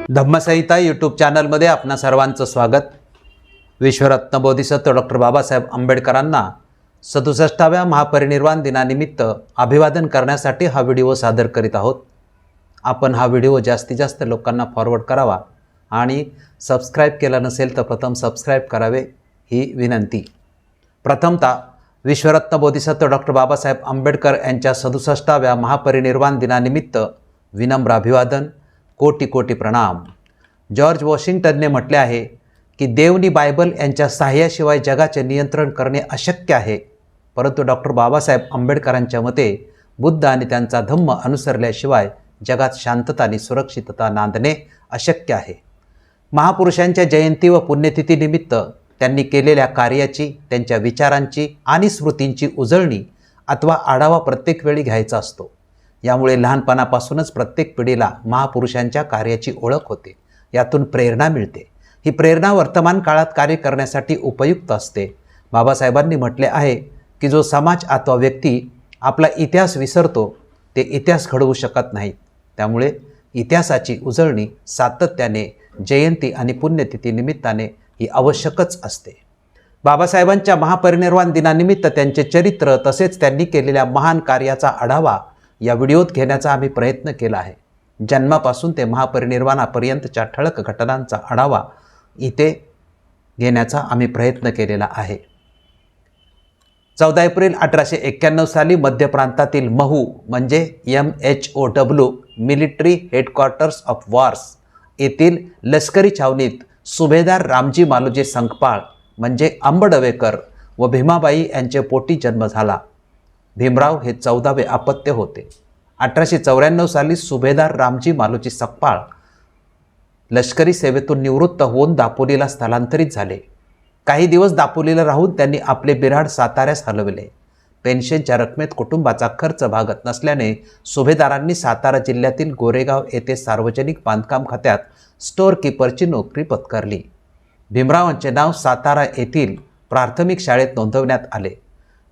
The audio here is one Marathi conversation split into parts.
धम्मसंहिता यूट्यूब चॅनलमध्ये आपणा सर्वांचं स्वागत। विश्वरत्न बोधिसत्व डॉक्टर बाबासाहेब आंबेडकरांना 67व्या महापरिनिर्वाण दिनानिमित्त अभिवादन करण्यासाठी हा व्हिडिओ सादर करीत आहोत। आपण हा व्हिडिओ जास्तीत जास्त लोकांना फॉरवर्ड करावा आणि सबस्क्राइब केला नसेल तर प्रथम सबस्क्राइब करावे ही विनंती। प्रथमतः विश्वरत्न बोधिसत्व डॉक्टर बाबासाहेब आंबेडकर यांच्या 67व्या महापरिनिर्वाण दिनानिमित्त विनम्र अभिवादन, कोटी कोटी प्रणाम। जॉर्ज वॉशिंग्टनने म्हटले आहे की देवनी बायबल यांच्या सहाय्याशिवाय जगाचे नियंत्रण करणे अशक्य आहे, परंतु डॉक्टर बाबासाहेब आंबेडकरांच्या मते बुद्ध आणि त्यांचा धम्म अनुसरल्याशिवाय जगात शांतता आणि सुरक्षितता नांदणे अशक्य आहे। महापुरुषांच्या जयंती व पुण्यतिथीनिमित्त त्यांनी केलेल्या कार्याची, त्यांच्या विचारांची आणि स्मृतींची उजळणी अथवा आढावा प्रत्येक वेळी घ्यायचा असतो। यामुळे लहानपणापासूनच प्रत्येक पिढीला महापुरुषांच्या कार्याची ओळख होते, यातून प्रेरणा मिळते। ही प्रेरणा वर्तमान काळात कार्य करण्यासाठी उपयुक्त असते। बाबासाहेबांनी म्हटले आहे की जो समाज अथवा व्यक्ती आपला इतिहास विसरतो ते इतिहास घडवू शकत नाहीत। त्यामुळे इतिहासाची उजळणी सातत्याने जयंती आणि पुण्यतिथी निमित्ताने ही आवश्यकच असते। बाबासाहेबांच्या महापरिनिर्वाण दिनानिमित्त त्यांचे चरित्र तसेच त्यांनी केलेल्या महान कार्याचा आढावा या व्हिडिओत घेण्याचा आम्ही प्रयत्न केला आहे। जन्मापासून ते महापरिनिर्वाणापर्यंतच्या ठळक घटनांचा आढावा इथे घेण्याचा आम्ही प्रयत्न केलेला आहे। 14 एप्रिल 1891 साली मध्य प्रांतातील महू म्हणजे MHOW military headquarters of Wars येथील लष्करी छावणीत सुभेदार रामजी मालोजी संकपाळ म्हणजे आंबडवेकर व भीमाबाई यांचे पोटी जन्म झाला। भीमराव हे 14वे अपत्य होते। 1894 साली सुभेदार रामजी मालोजी संकपाळ लष्करी सेवेतून निवृत्त होऊन दापोलीला स्थलांतरित झाले। काही दिवस दापोलीला राहून त्यांनी आपले बिऱ्हाड साताऱ्यास हलवले। पेन्शनच्या रकमेत कुटुंबाचा खर्च भागत नसल्याने सुभेदारांनी सातारा जिल्ह्यातील गोरेगाव येथे सार्वजनिक बांधकाम खात्यात स्टोअर कीपरची नोकरी पत्करली। भीमरावांचे नाव सातारा येथील प्राथमिक शाळेत नोंदवण्यात आले।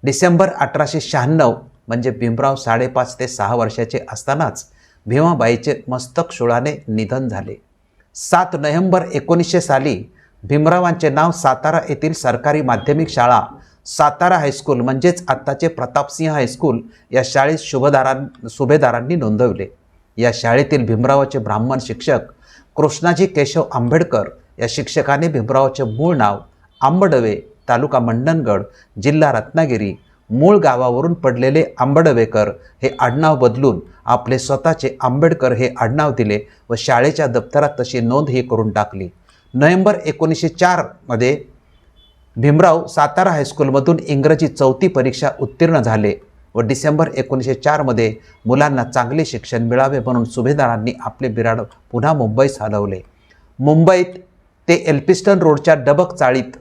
डिसेंबर 1896 म्हणजे भीमराव 5.5 ते 6 वर्षाचे असतानाच भीमाबाईचे मस्तक शूळाने निधन झाले। 7 नोव्हेंबर 1900 साली भीमरावांचे नाव सातारा येथील सरकारी माध्यमिक शाळा सातारा हायस्कूल म्हणजेच आत्ताचे प्रतापसिंह हायस्कूल या शाळेत सुभेदारांनी नोंदवले। या शाळेतील भीमरावाचे ब्राह्मण शिक्षक कृष्णाजी केशव आंबेडकर या शिक्षकाने भीमरावाचे मूळ नाव आंबडवे, तालुका मंडणगड, जिल्हा रत्नागिरी, मूळ गावावरून पडलेले आंबडवेकर हे आडनाव बदलून आपले स्वतःचे आंबेडकर हे आडनाव दिले व शाळेच्या दप्तरात तशी नोंद ही करून टाकली। नोव्हेंबर 1904 मध्ये भीमराव सातारा हायस्कूलमधून इंग्रजी 4थी परीक्षा उत्तीर्ण झाले व डिसेंबर 1904 मध्ये मुलांना चांगले शिक्षण मिळावे म्हणून सुभेदारांनी आपले बिऱ्हाड पुन्हा मुंबईस हलवले। मुंबईत ते एल्फिस्टन रोडच्या डबक चाळीत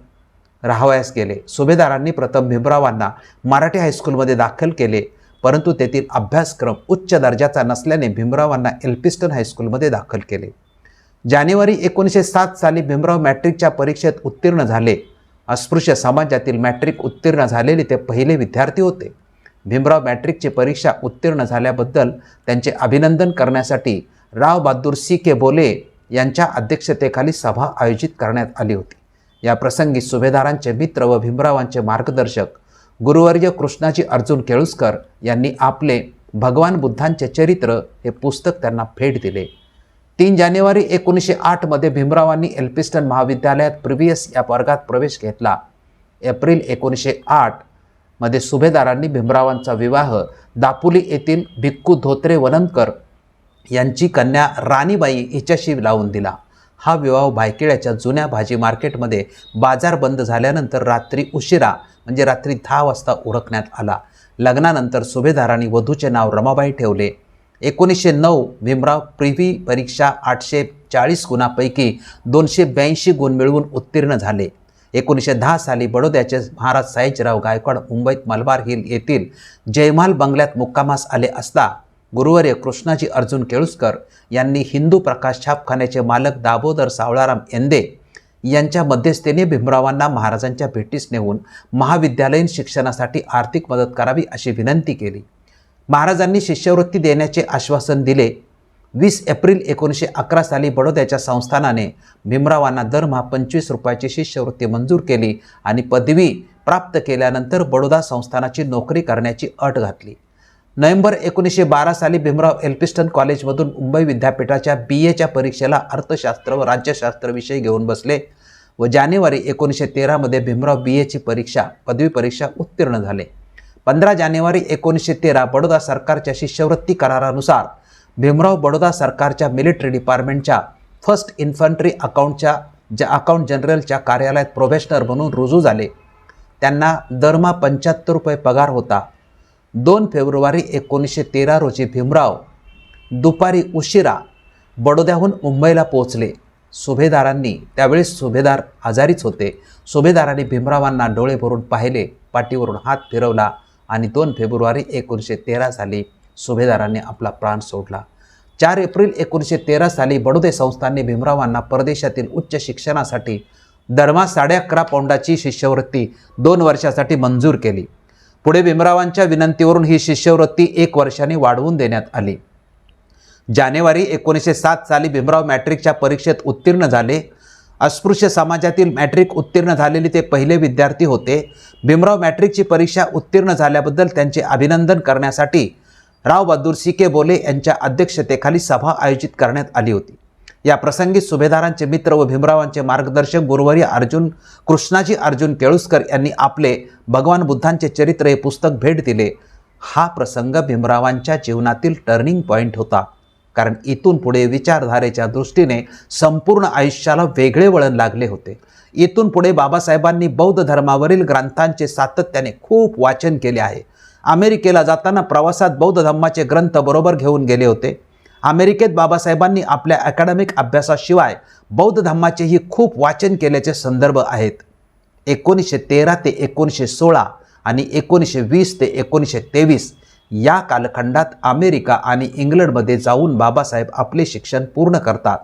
राहावयास गेले। सुभेदारांनी प्रथम भीमरावांना मराठी हायस्कूलमध्ये दाखल केले, परंतु तेथील अभ्यासक्रम उच्च दर्जाचा नसल्याने भीमरावांना एल्फिस्टन हायस्कूलमध्ये दाखल केले। जानेवारी 1907 साली भीमराव मॅट्रिकच्या परीक्षेत उत्तीर्ण झाले। अस्पृश्य समाजातील मॅट्रिक उत्तीर्ण झालेले ते पहिले विद्यार्थी होते। भीमराव मॅट्रिकची परीक्षा उत्तीर्ण झाल्याबद्दल त्यांचे अभिनंदन करण्यासाठी राव बहादूर सी बोले यांच्या अध्यक्षतेखाली सभा आयोजित करण्यात आली होती। या प्रसंगी सुभेदारांचे मित्र व भीमरावांचे मार्गदर्शक गुरुवर्य कृष्णाजी अर्जुन केळुस्कर यांनी आपले भगवान बुद्धांचे चरित्र हे पुस्तक त्यांना भेट दिले। 3 जानेवारी 1908 मध्ये भीमरावांनी एल्फिस्टन महाविद्यालयात प्रिव्हियस या वर्गात प्रवेश घेतला। एप्रिल 1908 मध्ये सुभेदारांनी भीमरावांचा विवाह दापोली येथील भिक्खू धोत्रे वनंदकर यांची कन्या राणीबाई हिच्याशी लावून दिला। हा विवाह भायखळ्याच्या जुन्या भाजी मार्केटमध्ये बाजार बंद झाल्यानंतर रात्री उशिरा म्हणजे रात्री 10 वाजता उरकण्यात आला। लग्नानंतर सुभेदारांनी वधूचे नाव रमाबाई ठेवले। 1909 भीमराव प्रिव्ही परीक्षा 840 गुणांपैकी 282 गुण मिळवून उत्तीर्ण झाले। 1910 साली बडोद्याचे महाराज सायाजीराव गायकवाड मुंबईत मलबार हिल येथील जयमाल बंगल्यात मुक्कामास आले असता गुरुवर्य कृष्णाजी अर्जुन केळुस्कर यांनी हिंदू प्रकाश छापखान्याचे मालक दामोदर सावळाराम येंदे यांच्या मध्यस्थीने भीमरावांना महाराजांच्या भेटीस नेऊन महाविद्यालयीन शिक्षणासाठी आर्थिक मदत करावी अशी विनंती केली। महाराजांनी शिष्यवृत्ती देण्याचे आश्वासन दिले 20 एप्रिल 1911 साली बडोद्याच्या संस्थानाने भीमरावांना दरमहा 25 रुपयाची शिष्यवृत्ती मंजूर केली आणि पदवी प्राप्त केल्यानंतर बडोदा संस्थानाची नोकरी करण्याची अट घातली. नोव्हेंबर 1912 साली भीमराव एल्फिन्स्टन कॉलेजमधून मुंबई विद्यापीठाच्या BAच्या परीक्षेला अर्थशास्त्र व राज्यशास्त्र विषय घेऊन बसले व जानेवारी 1913 मध्ये भीमराव BAची पदवी परीक्षा उत्तीर्ण झाले. 15 जानेवारी 1913 बडोदा सरकारच्या शिष्यवृत्ती करारानुसार भीमराव बडोदा सरकारच्या मिलिटरी डिपार्टमेंटच्या फर्स्ट इन्फंट्री अकाउंट जनरलच्या कार्यालयात प्रोबेशनर म्हणून रुजू झाले. त्यांना दरमहा 75 रुपये पगार होता. 2 फेब्रुवारी 1913 रोजी भीमराव दुपारी उशिरा बडोद्याहून मुंबईला पोहोचले. सुभेदारांनी, त्यावेळेस सुभेदार आजारीच होते, सुभेदारांनी भीमरावांना डोळे भरून पाहिले, पाठीवरून हात फिरवला आणि 2 फेब्रुवारी 1913 साली सुभेदारांनी आपला प्राण सोडला. 4 एप्रिल 1913 साली बडोदे संस्थानने भीमरावांना परदेशातील उच्च शिक्षणासाठी दरमहा 11.5 पौंडाची शिष्यवृत्ती 2 वर्षासाठी मंजूर केली. पुढे भीमरावांच्या विनंतीवरून ही शिष्यवृत्ती 1 वर्षाने वाढवून देण्यात आली. जानेवारी 1907 साली भीमराव मॅट्रिकच्या परीक्षेत उत्तीर्ण झाले. अस्पृश्य समाजातील मॅट्रिक उत्तीर्ण झालेले ते पहिले विद्यार्थी होते. भीमराव मॅट्रिकची परीक्षा उत्तीर्ण झाल्याबद्दल त्यांचे अभिनंदन करण्यासाठी राव बहादूर सी.के. बोले यांच्या अध्यक्षतेखाली सभा आयोजित करण्यात आली होती. या प्रसंगी सुभेदारांचे मित्र व भीमरावांचे मार्गदर्शक गुरुवर्य कृष्णाजी अर्जुन केळुस्कर यांनी आपले भगवान बुद्धांचे चरित्र हे पुस्तक भेट दिले. हा प्रसंग भीमरावांच्या जीवनातील टर्निंग पॉईंट होता, कारण इथून पुढे विचारधारेच्या दृष्टीने संपूर्ण आयुष्याला वेगळे वळण लागले होते. इथून पुढे बाबासाहेबांनी बौद्ध धर्मावरील ग्रंथांचे सातत्याने खूप वाचन केले आहे. अमेरिकेला जाताना प्रवासात बौद्ध धर्माचे ग्रंथ बरोबर घेऊन गेले होते. अमेरिकेत बाबासाहेबांनी आपल्या अकॅडमिक अभ्यासाशिवाय बौद्ध धर्माचेही खूप वाचन केल्याचे संदर्भ आहेत. 1913 ते 1916 आणि 1920 ते 1923 या कालखंडात अमेरिका आणि इंग्लंडमध्ये जाऊन बाबासाहेब आपले शिक्षण पूर्ण करतात.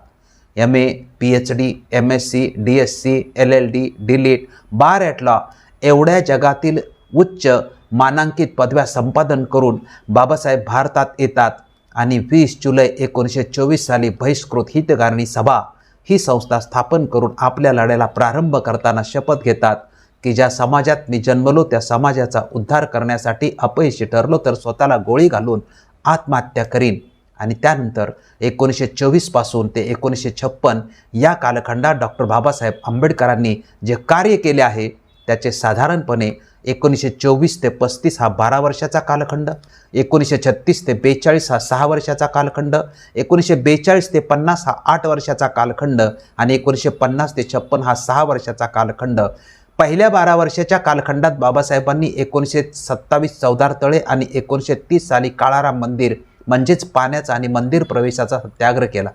MA, PhD, MSc, DSc, LLD, DLiT, bar at law एवढ्या जगातील उच्च मानांकित पदव्या संपादन करून बाबासाहेब भारतात येतात आणि 20 जुलै 1924 साली बहिष्कृत हितकारिणी सभा ही संस्था स्थापन करून आपल्या लढ्याला प्रारंभ करताना शपथ घेतात की ज्या समाजात मी जन्मलो त्या समाजाचा उद्धार करण्यासाठी अपयशी ठरलो तर स्वतःला गोळी घालून आत्महत्या करीन. आणि त्यानंतर 1924 पासून ते 1956 या कालखंडात डॉक्टर बाबासाहेब आंबेडकरांनी जे कार्य केले आहे त्याचे साधारणपणे 1924 ते 35 हा 12 वर्षाचा कालखंड, 1936 ते 42 हा 6 वर्षाचा कालखंड, 1942 ते 50 हा 8 वर्षाचा कालखंड आणि 1950 ते 56 हा 6 वर्षाचा कालखंड. पहिल्या 12 वर्षाच्या कालखंडात बाबासाहेबांनी 1927 चौदार तळे आणि 1930 साली काळाराम मंदिर म्हणजेच पाण्याचा आणि मंदिर प्रवेशाचा सत्याग्रह केला.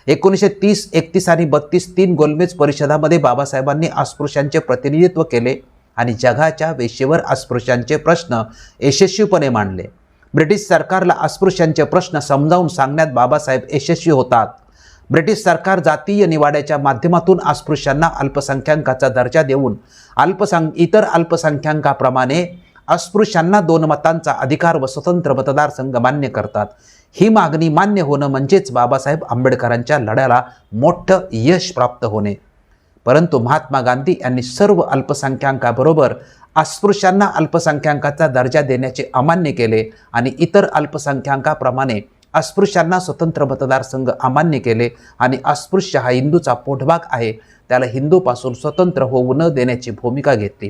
1930, 31 आणि 32 3 गोलमेज परिषदामध्ये बाबासाहेबांनी अस्पृश्यांचे प्रतिनिधित्व केले आणि जगाच्या वेशीवर अस्पृश्यांचे प्रश्न यशस्वीपणे मांडले. ब्रिटिश सरकारला अस्पृश्यांचे प्रश्न समजावून सांगण्यात बाबासाहेब यशस्वी होतात. ब्रिटिश सरकार जातीय निवाड्याच्या माध्यमातून अस्पृश्यांना अल्पसंख्याकाचा दर्जा देऊन इतर अल्पसंख्याकाप्रमाणे अस्पृश्यांना 2 मतांचा अधिकार व स्वतंत्र मतदारसंघ मान्य करतात. ही मागणी मान्य होणं म्हणजेच बाबासाहेब आंबेडकरांच्या लढ्याला मोठं यश प्राप्त होणे. परंतु महात्मा गांधी यांनी सर्व अल्पसंख्याकाबरोबर अस्पृश्यांना अल्पसंख्याकाचा दर्जा देण्याचे अमान्य केले आणि इतर अल्पसंख्याकाप्रमाणे अस्पृश्यांना स्वतंत्र मतदारसंघ अमान्य केले आणि अस्पृश्य हा हिंदूचा पोटभाग आहे, त्याला हिंदूपासून स्वतंत्र होऊ न देण्याची भूमिका घेतली.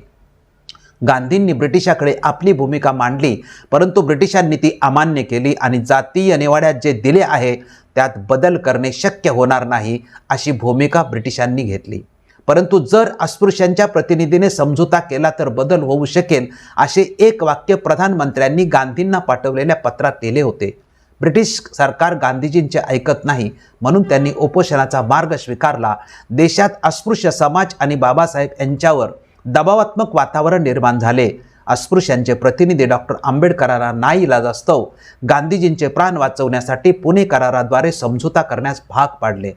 गांधींनी ब्रिटिशाकडे आपली भूमिका मांडली, परंतु ब्रिटिशांनी ती अमान्य केली आणि जातीय निवाड्यात जे दिले आहे त्यात बदल करणे शक्य होणार नाही अशी भूमिका ब्रिटिशांनी घेतली. परंतु जर अस्पृश्यांच्या प्रतिनिधीने समझोता केला तर बदल होऊ शकेल असे एक वाक्य प्रधानमंत्र्यांनी गांधींना पाठवलेल्या पत्रात लिहिले होते. ब्रिटिश सरकार गांधीजींचे ऐकत नाही म्हणून त्यांनी उपोषणाचा मार्ग स्वीकारला. देशात अस्पृश्य समाज आणि बाबासाहेब यांच्यावर दबावात्मक वातावरण निर्माण झाले. अस्पृश्यांचे प्रतिनिधी डॉक्टर आंबेडकरांना नाईलाजास्तव गांधीजींचे प्राण वाचवण्यासाठी पुणे कराराद्वारे समझोता करण्यास भाग पाडले.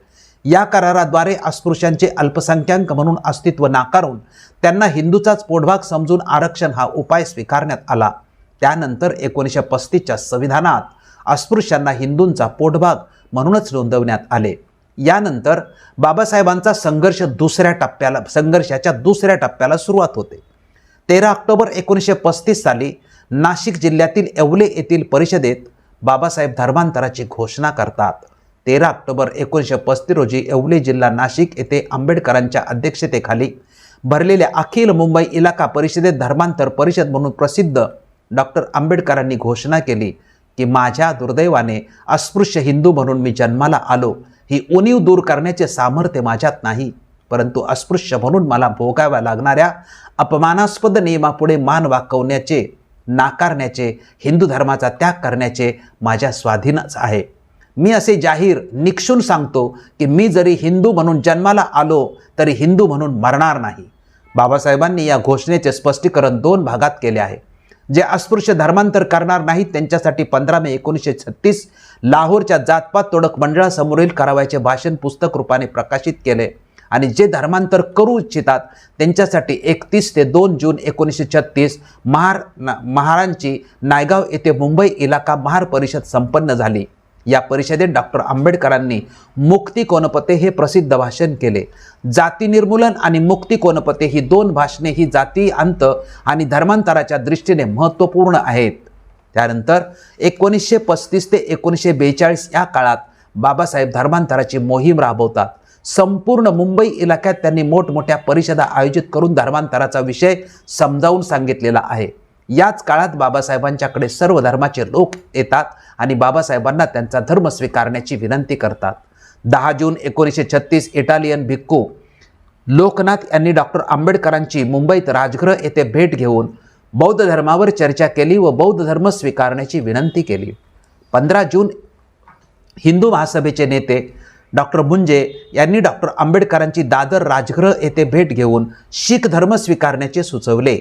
या कराराद्वारे अस्पृश्यांचे अल्पसंख्याक म्हणून अस्तित्व नाकारून त्यांना हिंदूचाच पोटभाग समजून आरक्षण हा उपाय स्वीकारण्यात आला. त्यानंतर 1935च्या संविधानात अस्पृश्यांना हिंदूंचा पोटभाग म्हणूनच नोंदवण्यात आले. यानंतर बाबासाहेबांचा संघर्षाच्या दुसऱ्या टप्प्याला सुरुवात होते. 13 ऑक्टोबर 1935 साली नाशिक जिल्ह्यातील येवले येथील परिषदेत बाबासाहेब धर्मांतराची घोषणा करतात. 13 ऑक्टोबर 1935 रोजी येवले जिल्हा नाशिक येथे आंबेडकरांच्या अध्यक्षतेखाली भरलेल्या अखिल मुंबई इलाका परिषदेत धर्मांतर परिषद म्हणून प्रसिद्ध डॉक्टर आंबेडकरांनी घोषणा केली की माझ्या दुर्दैवाने अस्पृश्य हिंदू म्हणून मी जन्माला आलो. ही उणीव दूर करण्याचे सामर्थ्य माझ्यात नाही, परंतु अस्पृश्य म्हणून मला भोगाव्या लागणाऱ्या अपमानास्पद नियमापुढे मान वाकवण्याचे, नाकारण्याचे, हिंदू धर्माचा त्याग करण्याचे माझ्या स्वाधीनच आहे. मी असे जाहीर निक्षून सांगतो की मी जरी हिंदू म्हणून जन्माला आलो तरी हिंदू म्हणून मरणार नाही. बाबासाहेबांनी या घोषणेचे स्पष्टीकरण 2 भागात केले आहे. जे अस्पृश्य धर्मांतर करणार नाहीत त्यांच्यासाठी 15 मे 1936 लाहोरच्या जातपात तोडक मंडळासमोरील करावयाचे भाषण पुस्तक रूपाने प्रकाशित केले आणि जे धर्मांतर करू इच्छितात त्यांच्यासाठी 31 ते 2 जून 1936 महारांची नायगाव येथे मुंबई इलाका महार परिषद संपन्न झाली. या परिषदेत डॉक्टर आंबेडकरांनी मुक्ती कोणपते हे प्रसिद्ध भाषण केले. जाती निर्मूलन आणि मुक्ती कोणपते ही 2 भाषणे ही जाती अंत आणि धर्मांतराच्या दृष्टीने महत्त्वपूर्ण आहेत. त्यानंतर 1935 ते 1942 या काळात बाबासाहेब धर्मांतराची मोहीम राबवतात. संपूर्ण मुंबई इलाक्यात त्यांनी मोठमोठ्या परिषदा आयोजित करून धर्मांतराचा विषय समजावून सांगितलेला आहे. याच काळात बाबासाहेबांच्याकडे सर्व धर्माचे लोक येतात आणि बाबासाहेबांना त्यांचा धर्म स्वीकारण्याची विनंती करतात. 10 जून 1936 इटालियन भिक्खू लोकनाथ यांनी डॉक्टर आंबेडकरांची मुंबईत राजगृह येथे भेट घेऊन बौद्ध धर्मावर चर्चा केली व बौद्ध धर्म स्वीकारण्याची विनंती केली. 15 जून हिंदू महासभेचे नेते डॉक्टर मुंजे यांनी डॉक्टर आंबेडकरांची दादर राजगृह येथे भेट घेऊन शीख धर्म स्वीकारण्याचे सुचवले.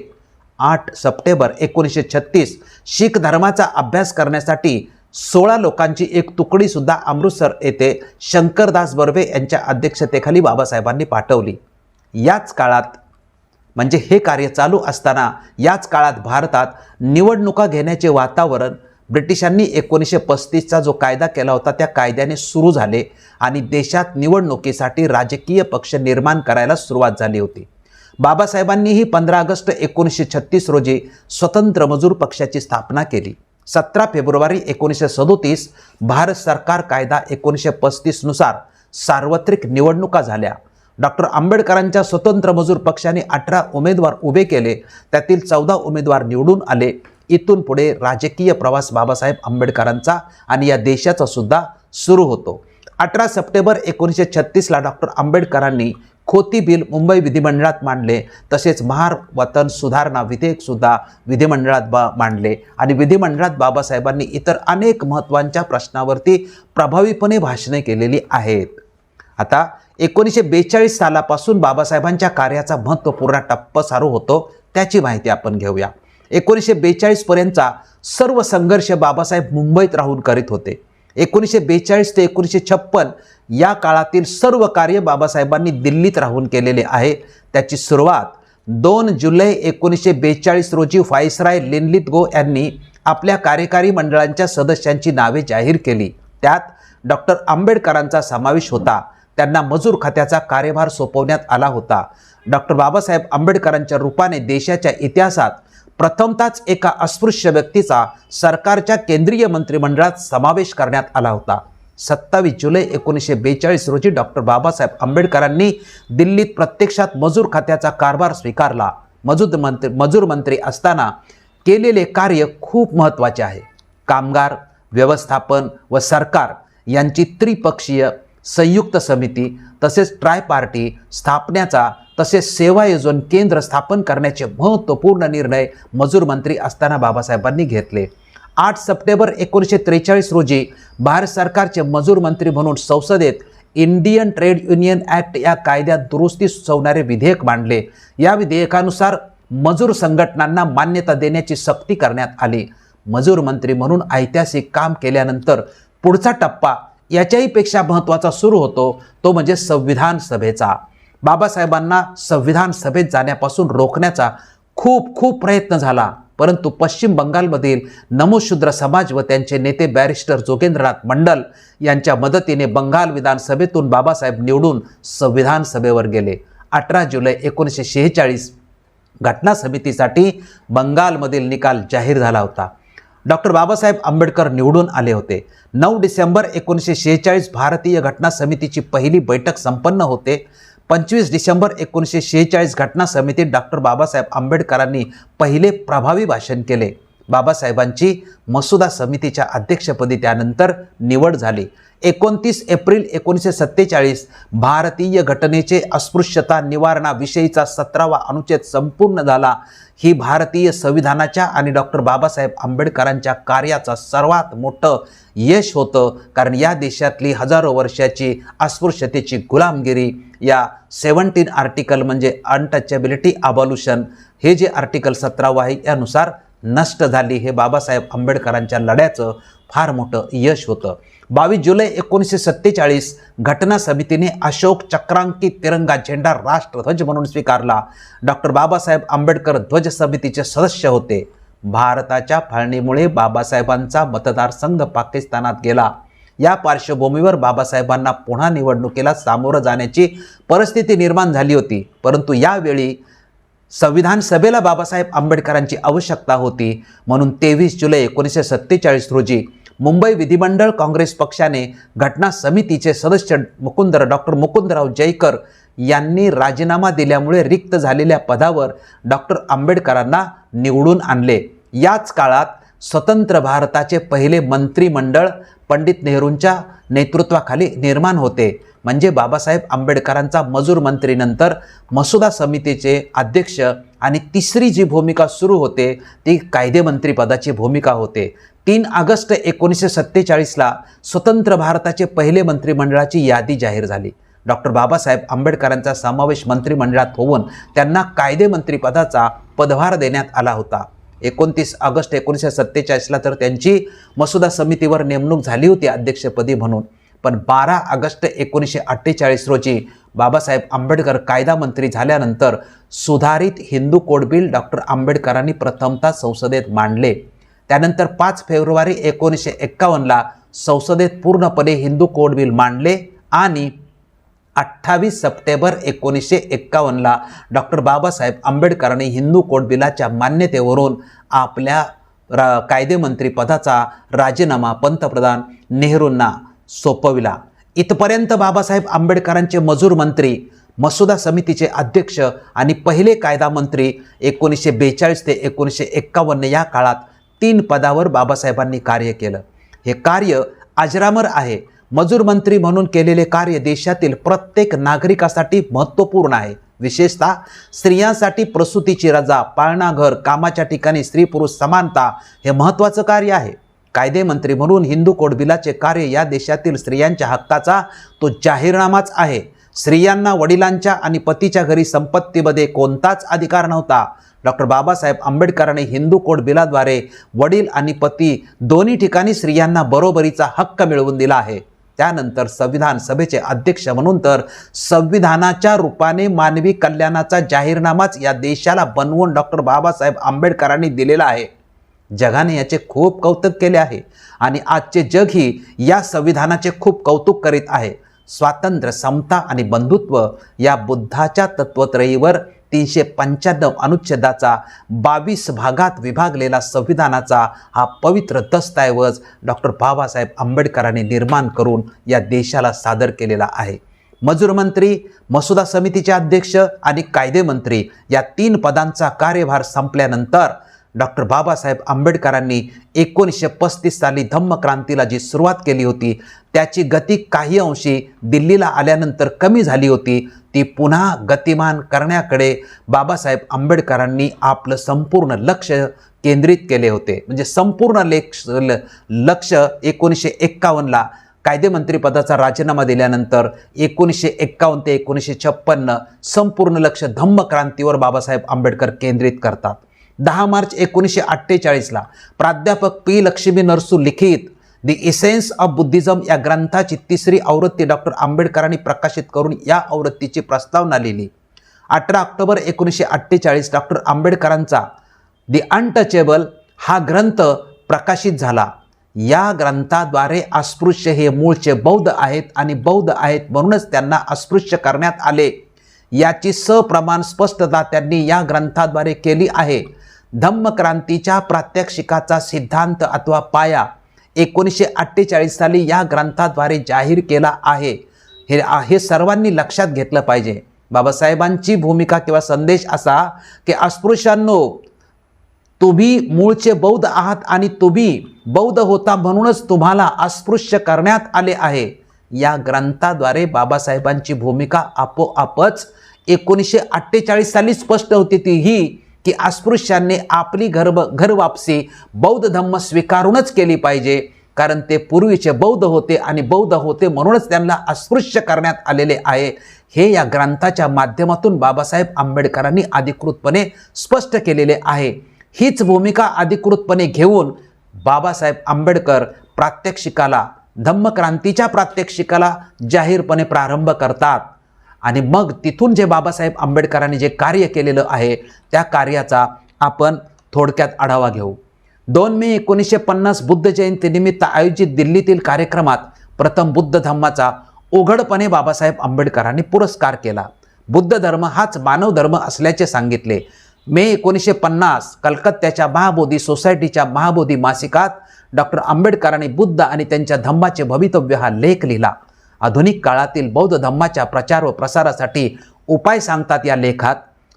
8 सप्टेंबर 1936 शीख धर्माचा अभ्यास करण्यासाठी 16 लोकांची एक तुकडी सुद्धा अमृतसर येथे शंकरदास बर्वे यांच्या अध्यक्षतेखाली बाबासाहेबांनी पाठवली. याच काळात म्हणजे हे कार्य चालू असताना याच काळात भारतात निवडणुका घेण्याचे वातावरण ब्रिटिशांनी 1935चा जो कायदा केला होता त्या कायद्याने सुरू झाले आणि देशात निवडणुकीसाठी राजकीय पक्ष निर्माण करायला सुरुवात झाली होती. बाबासाहेबांनीही 15 ऑगस्ट 1936 रोजी स्वतंत्र मजूर पक्षाची स्थापना केली. 17 फेब्रुवारी 1937 भारत सरकार कायदा 1935 नुसार सार्वत्रिक निवडणुका झाल्या. डॉक्टर आंबेडकरांच्या स्वतंत्र मजूर पक्षाने 18 उमेदवार उभे केले, त्यातील 14 उमेदवार निवडून आले. इथून पुढे राजकीय प्रवास बाबासाहेब आंबेडकरांचा आणि या देशाचा सुद्धा सुरू होतो. 18 सप्टेंबर 1936 ला डॉक्टर आंबेडकरांनी खोती बिल मुंबई विधिमंडळात मांडले. तसेच महार वतन सुधारणा विधेयक सुद्धा विधिमंडळात मांडले आणि विधिमंडळात बाबासाहेबांनी इतर अनेक महत्त्वाच्या प्रश्नावरती प्रभावीपणे भाषणे केलेली आहेत. आता 1942 सालापासून बाबासाहेबांच्या कार्याचा महत्त्वपूर्ण टप्पा चालू होतो, त्याची माहिती आपण घेऊया. 1942 पर्यंतचा सर्व संघर्ष बाबासाहेब मुंबईत राहून करीत होते. 1942 ते 1956 या काळातील सर्व कार्य बाबासाहेबांनी दिल्लीत राहून केलेले आहे. त्याची सुरुवात 2 जुलै 1942 रोजी व्हाईसराय लिनलिथगो यांनी आपल्या कार्यकारी मंडळांच्या सदस्यांची नावे जाहीर केली. त्यात डॉक्टर आंबेडकरांचा समावेश होता. त्यांना मजूर खात्याचा कार्यभार सोपवण्यात आला होता. डॉक्टर बाबासाहेब आंबेडकरांच्या रूपाने देशाच्या इतिहासात प्रथमतःच एका अस्पृश्य व्यक्तीचा सरकारच्या केंद्रीय मंत्रिमंडळात समावेश करण्यात आला होता. 27 जुलै 1942 रोजी डॉक्टर बाबासाहेब आंबेडकरांनी दिल्लीत प्रत्यक्षात मजूर खात्याचा कारभार स्वीकारला. मजूर मंत्री असताना केलेले कार्य खूप महत्त्वाचे आहे. कामगार, व्यवस्थापन व सरकार यांची त्रिपक्षीय संयुक्त समिती तसेच ट्रायपार्टी स्थापण्याचा तसेच सेवायोजन केंद्र स्थापन करण्याचे महत्त्वपूर्ण निर्णय मजूर मंत्री असताना बाबासाहेबांनी घेतले. 8 सप्टेंबर 1943 रोजी भारत सरकारचे मजूर मंत्री म्हणून संसदेत इंडियन ट्रेड युनियन ॲक्ट या कायद्यात दुरुस्ती सुचवणारे विधेयक मांडले. या विधेयकानुसार मजूर संघटनांना मान्यता देण्याची सक्ती करण्यात आली. मजूर मंत्री म्हणून ऐतिहासिक काम केल्यानंतर पुढचा टप्पा याच्याही पेक्षा महत्त्वाचा सुरू होतो, तो म्हणजे संविधान सभेचा. बाबासाहेबांना संविधान सभेत जाण्यापासून रोखण्याचा खूप प्रयत्न झाला, परंतु पश्चिम बंगालमधील नमोशूद्र समाज व त्यांचे नेते बॅरिस्टर जोगेंद्रनाथ मंडल यांच्या मदतीने बंगाल विधानसभेतून बाबासाहेब निवडून संविधान सभेवर गेले. 18 जुलै 1946 घटना समितीसाठी बंगालमधील निकाल जाहीर झाला होता. डॉक्टर बाबासाहेब आंबेडकर निवडून आले होते. 9 डिसेंबर 1946 भारतीय घटना समितीची पहिली बैठक संपन्न होते. 25 डिसेंबर 1946 घटना समितीत डॉक्टर बाबासाहेब आंबेडकरांनी पहिले प्रभावी भाषण केले. बाबासाहेबांची मसुदा समितीच्या अध्यक्षपदी त्यानंतर निवड झाली. 29 एप्रिल 1947 भारतीय घटनेचे अस्पृश्यता निवारणाविषयीचा 17वा अनुच्छेद संपूर्ण झाला. ही भारतीय संविधानाच्या आणि डॉक्टर बाबासाहेब आंबेडकरांच्या कार्याचा सर्वात मोठं यश होतं, कारण या देशातली हजारो वर्षाची अस्पृश्यतेची गुलामगिरी या 17 आर्टिकल म्हणजे अनटचेबिलिटी अबॉल्युशन हे जे आर्टिकल 17 आहे यानुसार नष्ट झाली. हे बाबासाहेब आंबेडकरांच्या लढ्याचं फार मोठं यश होतं. 22 जुलै 1947 घटना समितीने अशोक चक्रांकित तिरंगा झेंडा राष्ट्रध्वज म्हणून स्वीकारला. डॉक्टर बाबासाहेब आंबेडकर ध्वज समितीचे सदस्य होते. भारताच्या फाळणीमुळे बाबासाहेबांचा मतदारसंघ पाकिस्तानात गेला. या पार्श्वभूमीवर बाबासाहेबांना पुन्हा निवडणुकीला सामोरं जाण्याची परिस्थिती निर्माण झाली होती, परंतु यावेळी संविधान सभेला बाबासाहेब आंबेडकरांची आवश्यकता होती. म्हणून 23 जुलै 1947 रोजी मुंबई विधिमंडळ काँग्रेस पक्षाने घटना समितीचे सदस्य डॉक्टर मुकुंदराव जयकर यांनी राजीनामा दिल्यामुळे रिक्त झालेल्या पदावर डॉक्टर आंबेडकरांना निवडून आणले. याच काळात स्वतंत्र भारताचे पहिले मंत्रिमंडळ पंडित नेहरूंच्या नेतृत्वाखाली निर्माण होते. म्हणजे बाबासाहेब आंबेडकरांचा मजूर मंत्रीनंतर मसुदा समितीचे अध्यक्ष आणि तिसरी जी भूमिका सुरू होते ती कायदेमंत्री पदाची भूमिका होते. 3 ऑगस्ट 1947ला स्वतंत्र भारताचे पहिले मंत्रिमंडळाची यादी जाहीर झाली. डॉक्टर बाबासाहेब आंबेडकरांचा समावेश मंत्रिमंडळात होऊन त्यांना कायदेमंत्री पदाचा पदभार देण्यात आला होता. 29 ऑगस्ट 1947ला तर त्यांची मसुदा समितीवर नेमणूक झाली होती अध्यक्षपदी म्हणून. पण 12 ऑगस्ट 1948 रोजी बाबासाहेब आंबेडकर कायदा मंत्री झाल्यानंतर सुधारित हिंदू कोड बिल डॉक्टर आंबेडकरांनी प्रथमतः संसदेत मांडले. त्यानंतर 5 फेब्रुवारी 1951ला संसदेत पूर्णपणे हिंदू कोड बिल मांडले आणि 28 सप्टेंबर 1951ला डॉक्टर बाबासाहेब आंबेडकरांनी हिंदू कोड बिलाच्या मान्यतेवरून आपल्या कायदेमंत्री पदाचा राजीनामा पंतप्रधान नेहरूंना सोपविला. इथपर्यंत बाबासाहेब आंबेडकरांचे मजूर मंत्री, मसुदा समितीचे अध्यक्ष आणि पहिले कायदा मंत्री 1942 ते 1951 या काळात 3 पदावर बाबासाहेबांनी कार्य केलं. हे कार्य अजरामर आहे. मजूर मंत्री म्हणून केलेले कार्य देशातील प्रत्येक नागरिकासाठी महत्त्वपूर्ण आहे. विशेषतः स्त्रियांसाठी प्रसूतीची रजा, पाळणाघर, कामाच्या ठिकाणी स्त्री पुरुष समानता हे महत्त्वाचं कार्य आहे. कायदेमंत्री म्हणून हिंदू कोड बिलाचे कार्य या देशातील स्त्रियांच्या हक्काचा तो जाहीरनामाच आहे. स्त्रियांना वडिलांच्या आणि पतीच्या घरी संपत्तीमध्ये कोणताच अधिकार नव्हता. डॉक्टर बाबासाहेब आंबेडकरांनी हिंदू कोड बिलाद्वारे वडील आणि पती दोन्ही ठिकाणी स्त्रियांना बरोबरीचा हक्क मिळवून दिला आहे. त्यानंतर संविधान सभेचे अध्यक्ष म्हणून तर संविधानाच्या रूपाने मानवी कल्याणाचा जाहीरनामाच या देशाला बनवून डॉक्टर बाबासाहेब आंबेडकरांनी दिलेला आहे. जगाने याचे खूप कौतुक केले आहे आणि आजचे जगही या संविधानाचे खूप कौतुक करीत आहे. स्वातंत्र्य, समता आणि बंधुत्व या बुद्धाच्या तत्वत्रयीवर 395 अनुच्छेदाचा 22 भागात विभागलेला संविधानाचा हा पवित्र दस्तऐवज डॉक्टर बाबासाहेब आंबेडकरांनी निर्माण करून या देशाला सादर केलेला आहे. मजूर मंत्री, मसुदा समितीचे अध्यक्ष आणि कायदेमंत्री या 3 पदांचा कार्यभार संपल्यानंतर डॉक्टर बाबासाहेब आंबेडकरांनी 1935 साली धम्मक्रांतीला जी सुरुवात केली होती त्याची गती काही अंशी दिल्लीला आल्यानंतर कमी झाली होती. ती पुन्हा गतिमान करण्याकडे बाबासाहेब आंबेडकरांनी आपलं संपूर्ण लक्ष केंद्रित केले होते. म्हणजे संपूर्ण लक्ष 1951ला कायदेमंत्री पदाचा राजीनामा दिल्यानंतर 1951 ते 1956 संपूर्ण लक्ष धम्मक्रांतीवर बाबासाहेब आंबेडकर केंद्रित करतात. 10 मार्च 1948ला प्राध्यापक पी लक्ष्मी नरसू लिखित द इसेन्स ऑफ बुद्धिझम या ग्रंथाची 3री आवृत्ती डॉक्टर आंबेडकरांनी प्रकाशित करून या आवृत्तीची प्रस्तावना लिहिली. 18 ऑक्टोबर 1948 डॉक्टर आंबेडकरांचा दी अनटचेबल हा ग्रंथ प्रकाशित झाला. या ग्रंथाद्वारे अस्पृश्य हे मूळचे बौद्ध आहेत आणि बौद्ध आहेत म्हणूनच त्यांना अस्पृश्य करण्यात आले याची सप्रमाण स्पष्टता त्यांनी या ग्रंथाद्वारे केली आहे. धम्मक्रांतीच्या प्रात्यक्षिकाचा सिद्धांत अथवा पाया 1948 साली या ग्रंथाद्वारे जाहीर केला आहे. हे सर्वांनी लक्षात घेतलं पाहिजे. बाबासाहेबांची भूमिका किंवा संदेश असा की अस्पृश्यांनो, तुम्ही मूळचे बौद्ध आहात आणि तुम्ही बौद्ध होता म्हणूनच तुम्हाला अस्पृश्य करण्यात आले आहे. या ग्रंथाद्वारे बाबासाहेबांची भूमिका आपोआपच 1948 साली स्पष्ट होती, ती ही की अस्पृश्यांनी आपली घर वापसी बौद्ध धम्म स्वीकारूनच केली पाहिजे, कारण ते पूर्वीचे बौद्ध होते आणि बौद्ध होते म्हणूनच त्यांना अस्पृश्य करण्यात आलेले आहे. हे या ग्रंथाच्या माध्यमातून बाबासाहेब आंबेडकरांनी अधिकृतपणे स्पष्ट केलेले आहे. हीच भूमिका अधिकृतपणे घेऊन बाबासाहेब आंबेडकर प्रात्यक्षिकाला, धम्मक्रांतीच्या प्रात्यक्षिकाला जाहीरपणे प्रारंभ करतात. आणि मग तिथून जे बाबासाहेब आंबेडकरांनी जे कार्य केलेलं आहे त्या कार्याचा आपण थोडक्यात आढावा घेऊ. 2 मे 1950 बुद्ध जयंतीनिमित्त आयोजित दिल्लीतील कार्यक्रमात प्रथम बुद्ध धम्माचा उघडपणे बाबासाहेब आंबेडकरांनी पुरस्कार केला. बुद्ध धर्म हाच मानव धर्म असल्याचे सांगितले. मे 1950 कलकत्त्याच्या महाबोधी सोसायटीच्या महाबोधी मासिकात डॉक्टर आंबेडकरांनी बुद्ध आणि त्यांच्या धम्माचे भवितव्य हा लेख लिहिला. आधुनिक काळातील बौद्ध धम्माच्या प्रचार व प्रसारासाठी उपाय सांगतात या लेखात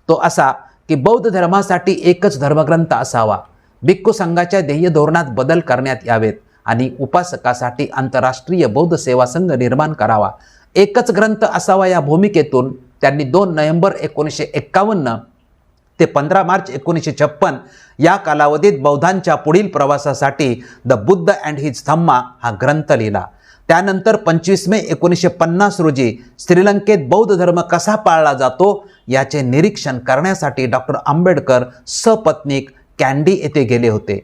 तो असा की बौद्ध धर्मासाठी एकच धर्मग्रंथ असावा, भिक्खू संघाच्या ध्येय धोरणात बदल करण्यात यावेत आणि उपासकासाठी आंतरराष्ट्रीय बौद्ध सेवा संघ निर्माण करावा. एकच ग्रंथ असावा या भूमिकेतून त्यांनी 2 नोव्हेंबर 1951 ते 15 मार्च 1956 या कालावधीत बौद्धांच्या पुढील प्रवासासाठी द बुद्ध अँड हिज धम्मा हा ग्रंथ लिहिला. त्यानंतर 25 मे 1950 रोजी श्रीलंकेत बौद्ध धर्म कसा पाळला जातो याचे निरीक्षण करण्यासाठी डॉक्टर आंबेडकर सपत्नीक कॅन्डी येथे गेले होते.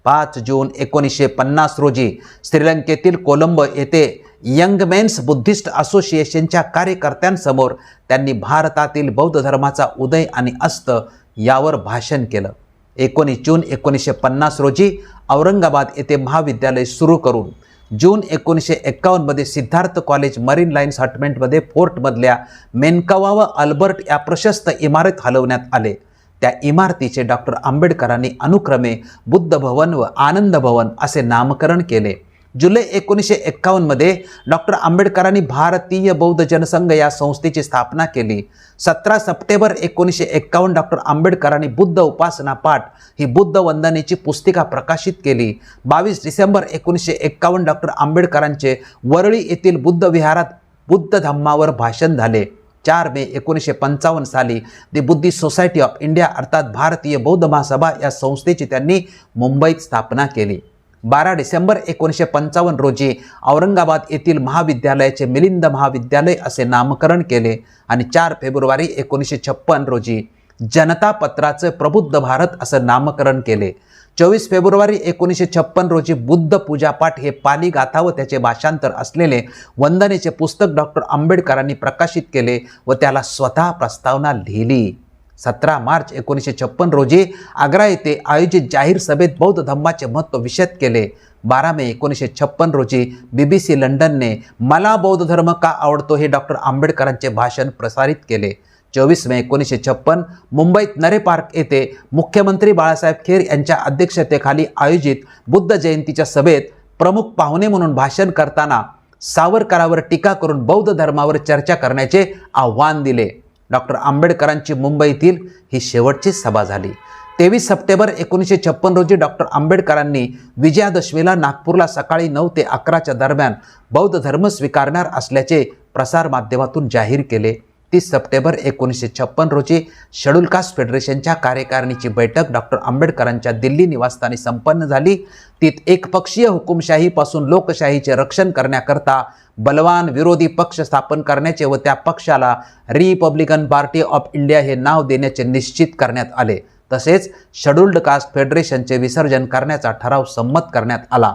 5 जून 1950 रोजी श्रीलंकेतील कोलंबो येथे यंग मेन्स बुद्धिस्ट असोसिएशनच्या कार्यकर्त्यांसमोर त्यांनी भारतातील बौद्ध धर्माचा उदय आणि अस्त यावर भाषण केलं. 19 जून 1950 रोजी औरंगाबाद येथे महाविद्यालय सुरू करून जून 1951 मध्ये सिद्धार्थ कॉलेज मरीन लाईन्स हटमेंटमध्ये फोर्टमधल्या मेनकावा व अल्बर्ट या प्रशस्त इमारत हलवण्यात आले. त्या इमारतीचे डॉक्टर आंबेडकरांनी अनुक्रमे बुद्ध भवन व आनंद भवन असे नामकरण केले. जुलै 1951 मध्ये डॉक्टर आंबेडकरांनी भारतीय बौद्ध जनसंघ या संस्थेची स्थापना केली. 17 सप्टेंबर 1951 डॉक्टर आंबेडकरांनी बुद्ध उपासना पाठ ही बुद्ध वंदनेची पुस्तिका प्रकाशित केली. 22 डिसेंबर 1951 डॉक्टर आंबेडकरांचे वरळी येथील बुद्ध विहारात बुद्ध धम्मावर भाषण झाले. 4 मे 1955 साली दी बुद्धिस्ट सोसायटी ऑफ इंडिया अर्थात भारतीय बौद्ध महासभा या संस्थेची त्यांनी मुंबईत स्थापना केली. 12 डिसेंबर 1955 रोजी औरंगाबाद येथील महाविद्यालयाचे मिलिंद महाविद्यालय असे नामकरण केले आणि 4 फेब्रुवारी 1956 रोजी जनता पत्राचे प्रबुद्ध भारत असं नामकरण केले. 24 फेब्रुवारी 1956 रोजी बुद्ध पूजापाठ हे पाली गाथा व त्याचे भाषांतर असलेले वंदनेचे पुस्तक डॉक्टर आंबेडकरांनी प्रकाशित केले व त्याला स्वतः प्रस्तावना लिहिली. 17 मार्च 1956 रोजी आग्रा येथे आयोजित जाहीर सभेत बौद्ध धम्माचे महत्त्व विशद केले. 12 मे 1956 रोजी BBC लंडनने मला बौद्ध धर्म का आवडतो हे डॉक्टर आंबेडकरांचे भाषण प्रसारित केले. 24 मे 1956 मुंबईत नरे पार्क येथे मुख्यमंत्री बाळासाहेब खेर यांच्या अध्यक्षतेखाली आयोजित बुद्ध जयंतीच्या सभेत प्रमुख पाहुणे म्हणून भाषण करताना सावरकरांवर टीका करून बौद्ध धर्मावर चर्चा करण्याचे आव्हान दिले. डॉक्टर आंबेडकरांची मुंबईतील ही शेवटची सभा झाली. 23 सप्टेंबर 1956 रोजी डॉक्टर आंबेडकरांनी विजयादशमीला नागपूरला सकाळी 9 ते 11च्या दरम्यान बौद्ध धर्म स्वीकारणार असल्याचे प्रसारमाध्यमातून जाहीर केले. 30 सप्टेंबर 1956 रोजी शेड्यूल कास्ट फेडरेशनच्या कार्यकारिणीची बैठक डॉक्टर आंबेडकरांच्या दिल्ली निवासस्थानी संपन्न झाली. तीत एकपक्षीय हुकुमशाहीपासून लोकशाहीचे रक्षण करण्याकरता बलवान विरोधी पक्ष स्थापन करण्याचे व त्या पक्षाला रिपब्लिकन पार्टी ऑफ इंडिया हे नाव देण्याचे निश्चित करण्यात आले. तसेच शेड्यूल्ड कास्ट फेडरेशनचे विसर्जन करण्याचा ठराव संमत करण्यात आला.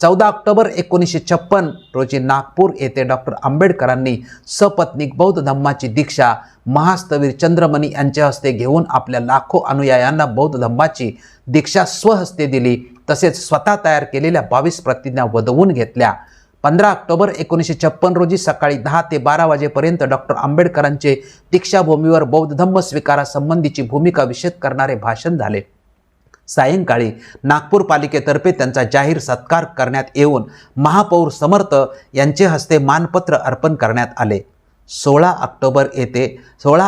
14 ऑक्टोबर 1956 रोजी नागपूर येथे डॉक्टर आंबेडकरांनी सपत्नीक बौद्ध धम्माची दीक्षा महास्तवीर चंद्रमणी यांच्या हस्ते घेऊन आपल्या लाखो अनुयायांना बौद्ध धम्माची दीक्षा स्वहस्ते दिली, तसेच स्वतः तयार केलेल्या 22 प्रतिज्ञा वदवून घेतल्या. 15 ऑक्टोबर 1956 रोजी सकाळी 10 ते 12 वाजेपर्यंत डॉक्टर आंबेडकरांचे दीक्षाभूमीवर बौद्ध धम्म स्वीकारासंबंधीची भूमिका विशद करणारे भाषण झाले. सायंकाळी नागपूर पालिकेतर्फे त्यांचा जाहीर सत्कार करण्यात येऊन महापौर समर्थ यांचे हस्ते मानपत्र अर्पण करण्यात आले. 16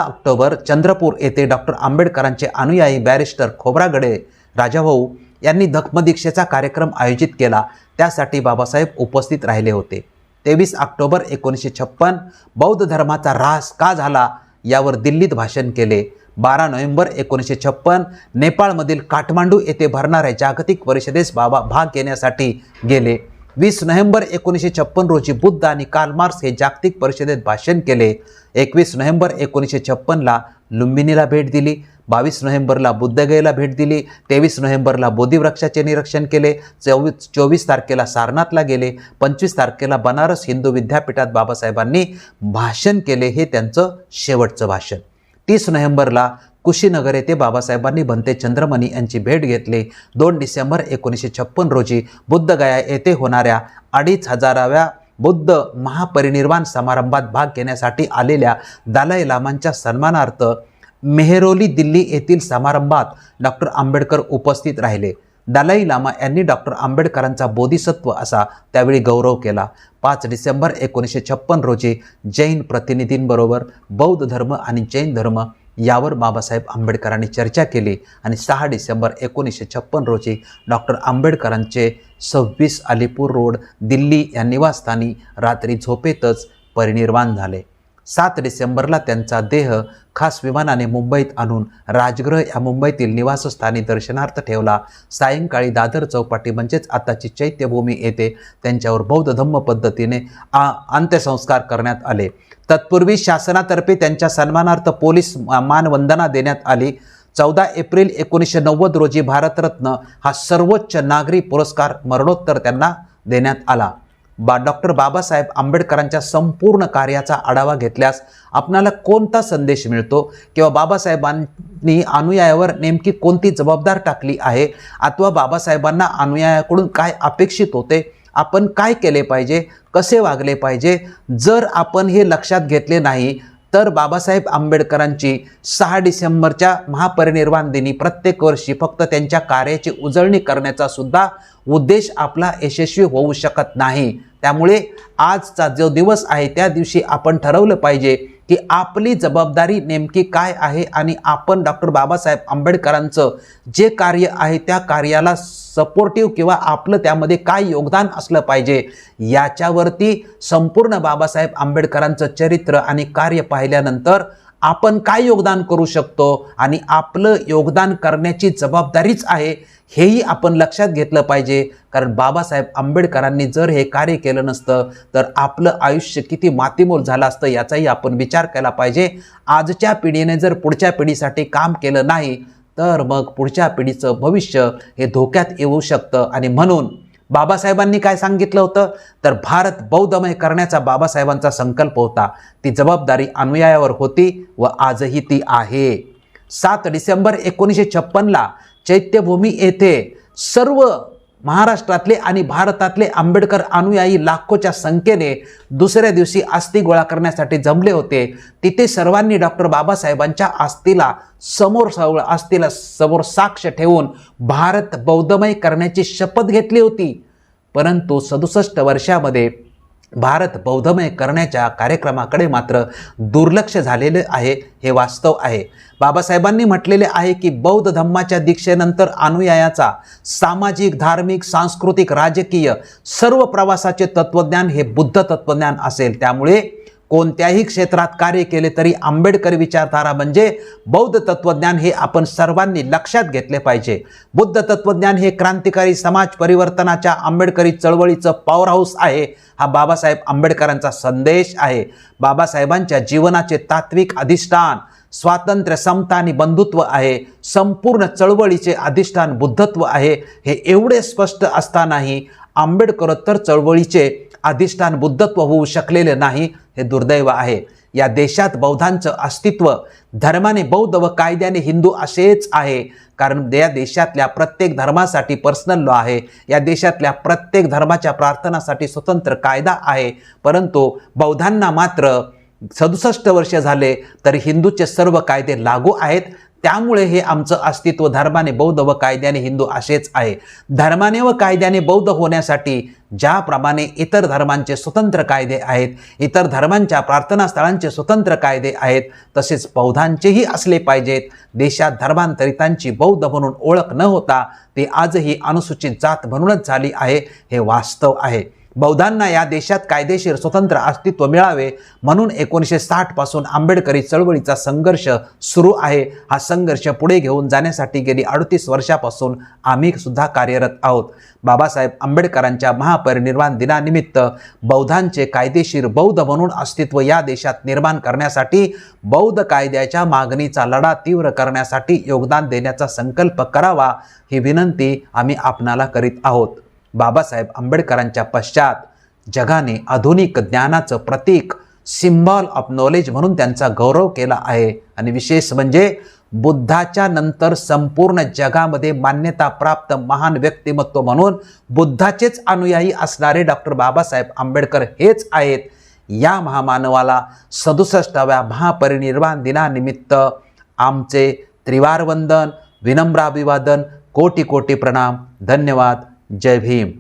ऑक्टोबर चंद्रपूर येथे डॉक्टर आंबेडकरांचे अनुयायी बॅरिस्टर खोब्रागडे राजाभाऊ यांनी धम्मदीक्षेचा कार्यक्रम आयोजित केला. त्यासाठी बाबासाहेब उपस्थित राहिले होते. 23 ऑक्टोबर 1956 बौद्ध धर्माचा ऱ्हास का झाला यावर दिल्लीत भाषण केले. 12 नोव्हेंबर 1956 नेपाळमधील काठमांडू येथे भरणाऱ्या जागतिक परिषदेस बाबा भाग घेण्यासाठी गेले. 20 नोव्हेंबर 1956 रोजी बुद्ध आणि कार्ल मार्क्स हे जागतिक परिषदेत भाषण केले. 21 नोव्हेंबर 1956ला लुंबिनीला भेट दिली. 22 नोव्हेंबरला बुद्धगयेला भेट दिली. 23 नोव्हेंबरला बोधिवृक्षाचे निरीक्षण केले. 24 तारखेला सारनाथला गेले. 25 तारखेला बनारस हिंदू विद्यापीठात बाबासाहेबांनी भाषण केले. हे त्यांचं शेवटचं भाषण. 30 नोव्हेंबरला कुशीनगर येथे बाबासाहेबांनी भंते चंद्रमणी यांची भेट घेतली. 2 डिसेंबर 1956 रोजी बुद्धगया येथे होणाऱ्या 2500व्या बुद्ध महापरिनिर्वाण समारंभात भाग घेण्यासाठी आलेल्या दलाई लामांच्या सन्मानार्थ मेहरोली दिल्ली येथील समारंभात डॉक्टर आंबेडकर उपस्थित राहिले. दलाई लामा यांनी डॉक्टर आंबेडकरांचा बोधिसत्व असा त्यावेळी गौरव केला. 5 डिसेंबर 1956 रोजी जैन प्रतिनिधींबरोबर बौद्ध धर्म आणि जैन धर्म यावर बाबासाहेब आंबेडकरांनी चर्चा केली आणि 6 डिसेंबर 1956 रोजी डॉक्टर आंबेडकरांचे 26 अलीपूर रोड दिल्ली या निवासस्थानी रात्री झोपेतच परिनिर्वाण झाले. 7 डिसेंबरला त्यांचा देह खास विमानाने मुंबईत आणून राजगृह या मुंबईतील निवासस्थानी दर्शनार्थ ठेवला. सायंकाळी दादर चौपाटी म्हणजेच आताची चैत्यभूमी येथे त्यांच्यावर बौद्ध धम्म पद्धतीने अंत्यसंस्कार करण्यात आले. तत्पूर्वी शासनातर्फे त्यांच्या सन्मानार्थ पोलीस मानवंदना देण्यात आली. 14 एप्रिल 1990 रोजी भारतरत्न हा सर्वोच्च नागरी पुरस्कार मरणोत्तर त्यांना देण्यात आला. डॉक्टर बाबासाहेब आंबेडकरांच्या संपूर्ण कार्याचा आढावा घेतल्यास आपणाला कोणता संदेश मिळतो किंवा बाबासाहेबांनी अनुयायावर नेमकी कोणती जबाबदारी टाकली आहे अथवा बाबासाहेबांना अनुयायाकडून काय अपेक्षित होते, आपण काय केले पाहिजे, कसे वागले पाहिजे, जर आपण हे लक्षात घेतले नाही तर बाबासाहेब आंबेडकरांची 6 डिसेंबरच्या महापरिनिर्वाण दिनी प्रत्येक वर्षी फक्त त्यांच्या कार्याची उजळणी करण्याचा सुद्धा उद्देश आपला यशस्वी होऊ शकत नाही. त्यामुळे आजचा जो दिवस आहे त्या दिवशी आपण ठरवलं पाहिजे की आपली जबाबदारी नेमकी काय आहे आणि आपण डॉक्टर बाबासाहेब आंबेडकरांचं जे कार्य आहे त्या कार्याला सपोर्टिव्ह किंवा आपलं त्यामध्ये काय योगदान असलं पाहिजे याच्यावरती संपूर्ण बाबासाहेब आंबेडकरांचं चरित्र आणि कार्य पाहिल्यानंतर आपण काय योगदान करू शकतो आणि आपलं योगदान करण्याची जबाबदारीच आहे हेही आपण लक्षात घेतलं पाहिजे. कारण बाबासाहेब आंबेडकरांनी जर हे कार्य केलं नसतं तर आपलं आयुष्य किती मातीमोल झालं असतं याचाही आपण विचार केला पाहिजे. आजच्या पिढीने जर पुढच्या पिढीसाठी काम केलं नाही तर मग पुढच्या पिढीचं भविष्य हे धोक्यात येऊ शकतं. आणि म्हणून बाबासाहेबांनी काय सांगितलं होतं तर भारत बौद्धमय करण्याचा बाबासाहेबांचा संकल्प होता. ती जबाबदारी अनुयायावर होती व आजही ती आहे. 7 डिसेंबर 1956ला चैत्यभूमी येथे सर्व महाराष्ट्रातले आणि भारतातले आंबेडकर अनुयायी लाखोच्या संख्येने दुसऱ्या दिवशी अस्थी गोळा करण्यासाठी जमले होते. तिथे सर्वांनी डॉक्टर बाबासाहेबांच्या अस्थीला समोर साक्ष ठेवून भारत बौद्धमय करण्याची शपथ घेतली होती. परंतु 67 वर्षामध्ये भारत बौद्धमय करण्याच्या कार्यक्रमाकडे मात्र दुर्लक्ष झालेले आहे हे वास्तव आहे. बाबासाहेबांनी म्हटलेले आहे की बौद्ध धम्माच्या दीक्षेनंतर अनुयायाचा सामाजिक, धार्मिक, सांस्कृतिक, राजकीय सर्व प्रवासाचे तत्त्वज्ञान हे बुद्ध तत्त्वज्ञान असेल. त्यामुळे कोणत्याही क्षेत्रात कार्य केले तरी आंबेडकरी विचारधारा म्हणजे बौद्ध तत्त्वज्ञान हे आपण सर्वांनी लक्षात घेतले पाहिजे. बुद्ध तत्त्वज्ञान हे क्रांतिकारी समाज परिवर्तनाच्या आंबेडकरी चळवळीचं पॉवर हाऊस आहे. हा बाबासाहेब आंबेडकरांचा संदेश आहे. बाबासाहेबांच्या जीवनाचे तात्विक अधिष्ठान स्वातंत्र्य, समता आणि बंधुत्व आहे. संपूर्ण चळवळीचे अधिष्ठान बुद्धत्व आहे. हे एवढे स्पष्ट असतानाही आंबेडकरोत्तर चळवळीचे अधिष्ठान बुद्धत्व होऊ शकलेले नाही, हे दुर्दैव आहे. या देशात बौद्धांचं अस्तित्व धर्माने बौद्ध व कायद्याने हिंदू असेच आहे. कारण या देशातल्या प्रत्येक धर्मासाठी पर्सनल लॉ आहे. या देशातल्या प्रत्येक धर्माच्या प्रार्थनासाठी स्वतंत्र कायदा आहे. परंतु बौद्धांना मात्र 67 वर्ष झाले तर हिंदूचे सर्व कायदे लागू आहेत. त्यामुळे हे आमचं अस्तित्व धर्माने बौद्ध व कायद्याने हिंदू असेच आहे. धर्माने व कायद्याने बौद्ध होण्यासाठी ज्याप्रमाणे इतर धर्मांचे स्वतंत्र कायदे आहेत, इतर धर्मांच्या प्रार्थनास्थळांचे स्वतंत्र कायदे आहेत, तसेच बौद्धांचेही असले पाहिजेत. देशात धर्मांतरितांची बौद्ध म्हणून ओळख न होता ती आजही अनुसूचित जात म्हणूनच झाली आहे, हे वास्तव आहे. बौद्धांना या देशात कायदेशीर स्वतंत्र अस्तित्व मिळावे म्हणून 1960 पासून आंबेडकरी चळवळीचा संघर्ष सुरू आहे. हा संघर्ष पुढे घेऊन जाण्यासाठी गेली 38 वर्षापासून आम्ही सुद्धा कार्यरत आहोत. बाबासाहेब आंबेडकरांच्या महापरिनिर्वाण दिनानिमित्त बौद्धांचे कायदेशीर बौद्ध म्हणून अस्तित्व या देशात निर्माण करण्यासाठी, बौद्ध कायद्याच्या मागणीचा लढा तीव्र करण्यासाठी योगदान देण्याचा संकल्प करावा, ही विनंती आम्ही आपणाला करीत आहोत. बाबासाहेब आंबेडकरांच्या पश्चात जगाने आधुनिक ज्ञानाचं प्रतीक, सिम्बॉल ऑफ नॉलेज म्हणून त्यांचा गौरव केला आहे. आणि विशेष म्हणजे बुद्धाच्या नंतर संपूर्ण जगामध्ये मान्यता प्राप्त महान व्यक्तिमत्व म्हणून बुद्धाचेच अनुयायी असणारे डॉक्टर बाबासाहेब आंबेडकर हेच आहेत. या महामानवाला 67व्या महापरिनिर्वाण दिनानिमित्त आमचे त्रिवार वंदन, विनम्र अभिवादन, कोटी कोटी प्रणाम. धन्यवाद. जय भीम.